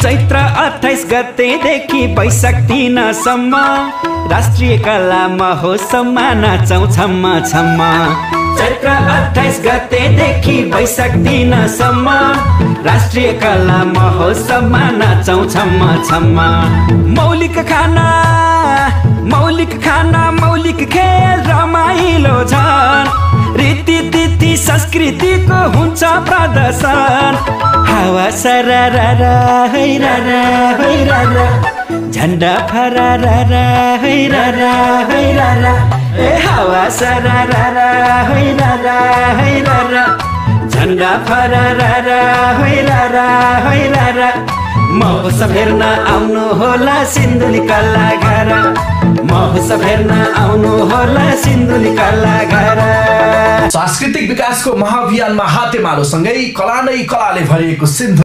चैत्र 28 गतेदेखि वैशाख 3 सम्म राष्ट्रिय कला महोत्सवमा नाचौँ छम्म छम्म। चैत्र 28 गतेदेखि वैशाख 3 सम्म राष्ट्रिय कला महोत्सवमा नाचौँ छम्म छम्म। मौलिक खाना मौलिक खेल रमाइलो झन् रीति तिथि संस्कृतिको हुन्छ प्रदर्शन। हावा सरररा हैररा हैररा झण्डा फरररा हैररा हैररा ए हावा सरररा हैररा हैररा झण्डा फरररा हैररा हैररा। महोत्सव हेर्न आउनु होला सिन्धुली कलाघर, महोत्सव हेर्न आउनु होला सिन्धुली कलाघर। सांस्कृतिक विकासको महाअभियानमा हातेमालोसँगै कला नै कलाले भरिएको सिन्धु